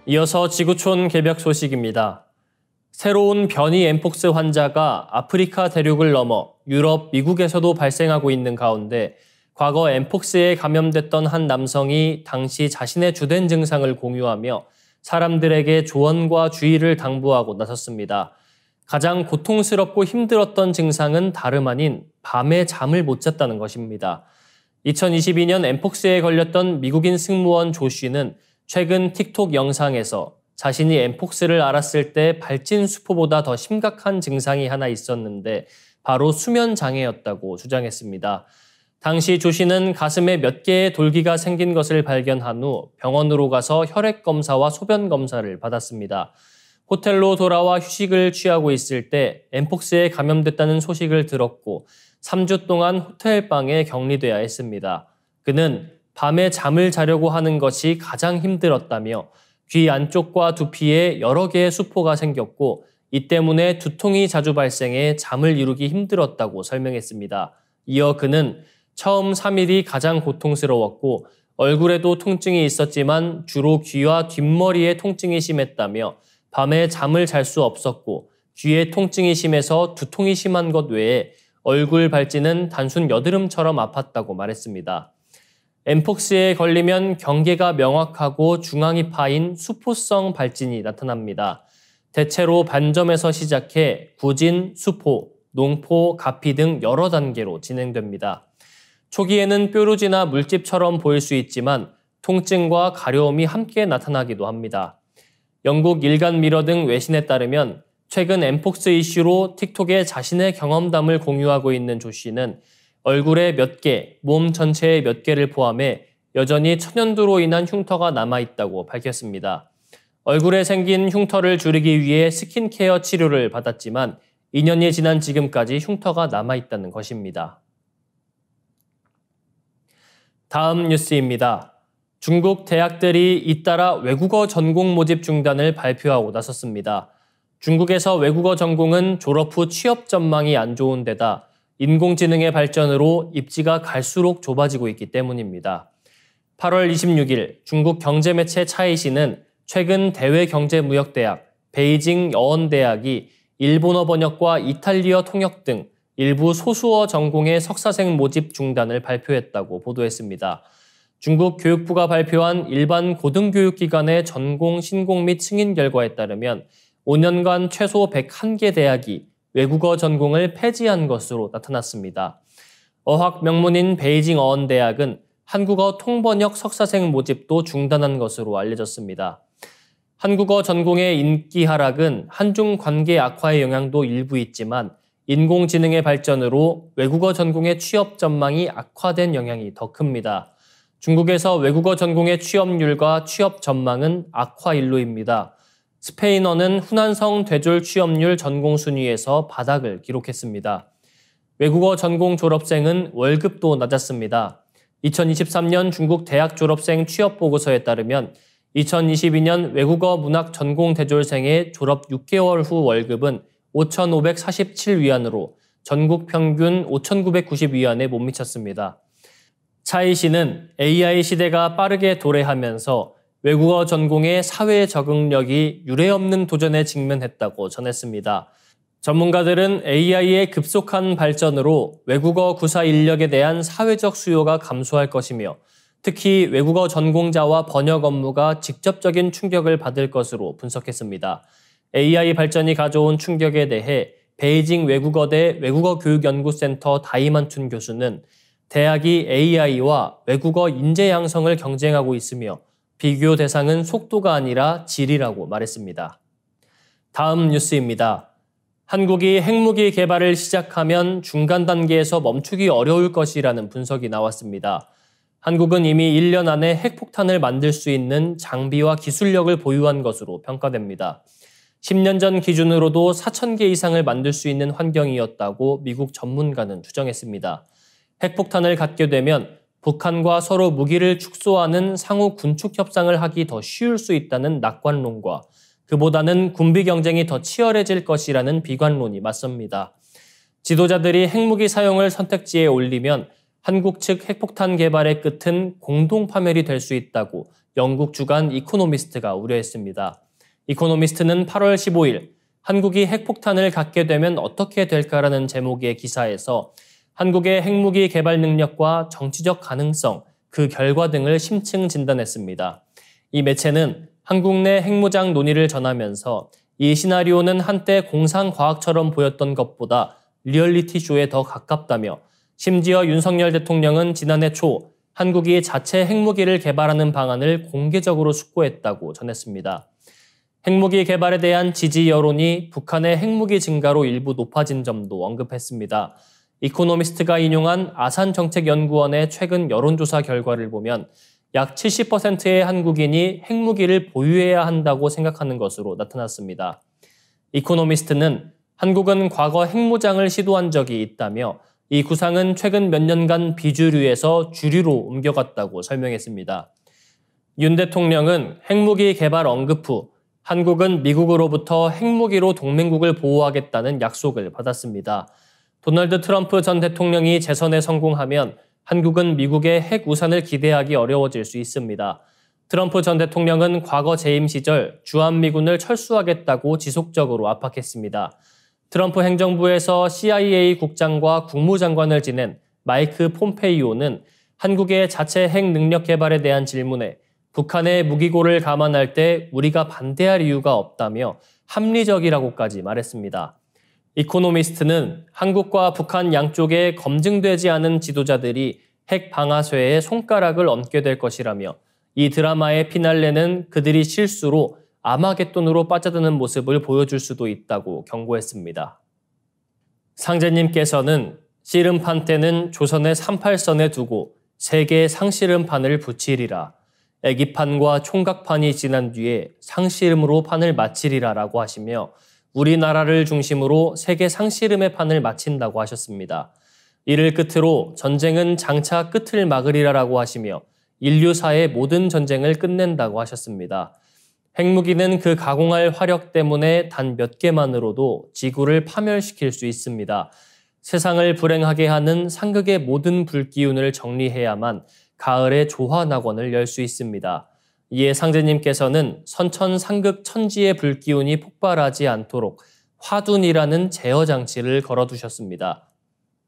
이어서 지구촌 개벽 소식입니다. 새로운 변이 엠폭스 환자가 아프리카 대륙을 넘어 유럽, 미국에서도 발생하고 있는 가운데 과거 엠폭스에 감염됐던 한 남성이 당시 자신의 주된 증상을 공유하며 사람들에게 조언과 주의를 당부하고 나섰습니다. 가장 고통스럽고 힘들었던 증상은 다름 아닌 밤에 잠을 못 잤다는 것입니다. 2022년 엠폭스에 걸렸던 미국인 승무원 조 씨는 최근 틱톡 영상에서 자신이 엠폭스를 앓았을 때 발진 수포보다 더 심각한 증상이 하나 있었는데 바로 수면 장애였다고 주장했습니다. 당시 조 씨는 가슴에 몇 개의 돌기가 생긴 것을 발견한 후 병원으로 가서 혈액 검사와 소변 검사를 받았습니다. 호텔로 돌아와 휴식을 취하고 있을 때 엠폭스에 감염됐다는 소식을 들었고 3주 동안 호텔방에 격리돼야 했습니다. 그는 밤에 잠을 자려고 하는 것이 가장 힘들었다며 귀 안쪽과 두피에 여러 개의 수포가 생겼고 이 때문에 두통이 자주 발생해 잠을 이루기 힘들었다고 설명했습니다. 이어 그는 처음 3일이 가장 고통스러웠고 얼굴에도 통증이 있었지만 주로 귀와 뒷머리에 통증이 심했다며 밤에 잠을 잘 수 없었고 귀에 통증이 심해서 두통이 심한 것 외에 얼굴 발진은 단순 여드름처럼 아팠다고 말했습니다. 엠폭스에 걸리면 경계가 명확하고 중앙이 파인 수포성 발진이 나타납니다. 대체로 반점에서 시작해 구진, 수포, 농포, 가피 등 여러 단계로 진행됩니다. 초기에는 뾰루지나 물집처럼 보일 수 있지만 통증과 가려움이 함께 나타나기도 합니다. 영국 일간 미러 등 외신에 따르면 최근 엠폭스 이슈로 틱톡에 자신의 경험담을 공유하고 있는 조 씨는 얼굴에 몇 개, 몸 전체에 몇 개를 포함해 여전히 천연두로 인한 흉터가 남아있다고 밝혔습니다. 얼굴에 생긴 흉터를 줄이기 위해 스킨케어 치료를 받았지만 2년이 지난 지금까지 흉터가 남아있다는 것입니다. 다음 뉴스입니다. 중국 대학들이 잇따라 외국어 전공 모집 중단을 발표하고 나섰습니다. 중국에서 외국어 전공은 졸업 후 취업 전망이 안 좋은 데다 인공지능의 발전으로 입지가 갈수록 좁아지고 있기 때문입니다. 8월 26일 중국 경제매체 차이시는 최근 대외경제무역대학, 베이징 여언대학이 일본어 번역과 이탈리아 통역 등 일부 소수어 전공의 석사생 모집 중단을 발표했다고 보도했습니다. 중국 교육부가 발표한 일반 고등교육기관의 전공 신공 및 승인 결과에 따르면 5년간 최소 101개 대학이 외국어 전공을 폐지한 것으로 나타났습니다. 어학 명문인 베이징 어언대학은 한국어 통번역 석사생 모집도 중단한 것으로 알려졌습니다. 한국어 전공의 인기 하락은 한중 관계 악화의 영향도 일부 있지만 인공지능의 발전으로 외국어 전공의 취업 전망이 악화된 영향이 더 큽니다. 중국에서 외국어 전공의 취업률과 취업 전망은 악화일로입니다. 스페인어는 후난성 대졸 취업률 전공 순위에서 바닥을 기록했습니다. 외국어 전공 졸업생은 월급도 낮았습니다. 2023년 중국 대학 졸업생 취업 보고서에 따르면 2022년 외국어 문학 전공 대졸생의 졸업 6개월 후 월급은 5,547위안으로 전국 평균 5,990위안에 못 미쳤습니다. 차이 씨는 AI 시대가 빠르게 도래하면서 외국어 전공의 사회 적응력이 유례없는 도전에 직면했다고 전했습니다. 전문가들은 AI의 급속한 발전으로 외국어 구사 인력에 대한 사회적 수요가 감소할 것이며 특히 외국어 전공자와 번역 업무가 직접적인 충격을 받을 것으로 분석했습니다. AI 발전이 가져온 충격에 대해 베이징 외국어대 외국어교육연구센터 다이만툰 교수는 대학이 AI와 외국어 인재 양성을 경쟁하고 있으며 비교 대상은 속도가 아니라 질이라고 말했습니다. 다음 뉴스입니다. 한국이 핵무기 개발을 시작하면 중간 단계에서 멈추기 어려울 것이라는 분석이 나왔습니다. 한국은 이미 1년 안에 핵폭탄을 만들 수 있는 장비와 기술력을 보유한 것으로 평가됩니다. 10년 전 기준으로도 4,000개 이상을 만들 수 있는 환경이었다고 미국 전문가는 추정했습니다. 핵폭탄을 갖게 되면 북한과 서로 무기를 축소하는 상호 군축 협상을 하기 더 쉬울 수 있다는 낙관론과 그보다는 군비 경쟁이 더 치열해질 것이라는 비관론이 맞섭니다. 지도자들이 핵무기 사용을 선택지에 올리면 한국 측 핵폭탄 개발의 끝은 공동 파멸이 될 수 있다고 영국 주간 이코노미스트가 우려했습니다. 이코노미스트는 8월 15일 한국이 핵폭탄을 갖게 되면 어떻게 될까라는 제목의 기사에서 한국의 핵무기 개발 능력과 정치적 가능성, 그 결과 등을 심층 진단했습니다. 이 매체는 한국 내 핵무장 논의를 전하면서 이 시나리오는 한때 공상과학처럼 보였던 것보다 리얼리티쇼에 더 가깝다며 심지어 윤석열 대통령은 지난해 초 한국이 자체 핵무기를 개발하는 방안을 공개적으로 숙고했다고 전했습니다. 핵무기 개발에 대한 지지 여론이 북한의 핵무기 증가로 일부 높아진 점도 언급했습니다. 이코노미스트가 인용한 아산정책연구원의 최근 여론조사 결과를 보면 약 70%의 한국인이 핵무기를 보유해야 한다고 생각하는 것으로 나타났습니다. 이코노미스트는 한국은 과거 핵무장을 시도한 적이 있다며 이 구상은 최근 몇 년간 비주류에서 주류로 옮겨갔다고 설명했습니다. 윤 대통령은 핵무기 개발 언급 후 한국은 미국으로부터 핵무기로 동맹국을 보호하겠다는 약속을 받았습니다. 도널드 트럼프 전 대통령이 재선에 성공하면 한국은 미국의 핵 우산을 기대하기 어려워질 수 있습니다. 트럼프 전 대통령은 과거 재임 시절 주한미군을 철수하겠다고 지속적으로 압박했습니다. 트럼프 행정부에서 CIA 국장과 국무장관을 지낸 마이크 폼페이오는 한국의 자체 핵 능력 개발에 대한 질문에 북한의 무기고를 감안할 때 우리가 반대할 이유가 없다며 합리적이라고까지 말했습니다. 이코노미스트는 한국과 북한 양쪽에 검증되지 않은 지도자들이 핵 방아쇠에 손가락을 얹게 될 것이라며 이 드라마의 피날레는 그들이 실수로 아마겟돈으로 빠져드는 모습을 보여줄 수도 있다고 경고했습니다. 상제님께서는 씨름판 때는 조선의 38선에 두고 세 개의 상씨름판을 붙이리라. 애기판과 총각판이 지난 뒤에 상씨름으로 판을 마치리라 라고 하시며 우리나라를 중심으로 세계 상씨름의 판을 마친다고 하셨습니다. 이를 끝으로 전쟁은 장차 끝을 막으리라라고 하시며 인류사의 모든 전쟁을 끝낸다고 하셨습니다. 핵무기는 그 가공할 화력 때문에 단 몇 개만으로도 지구를 파멸시킬 수 있습니다. 세상을 불행하게 하는 상극의 모든 불기운을 정리해야만 가을의 조화낙원을 열 수 있습니다. 이에 상제님께서는 선천상극 천지의 불기운이 폭발하지 않도록 화둔이라는 제어 장치를 걸어두셨습니다.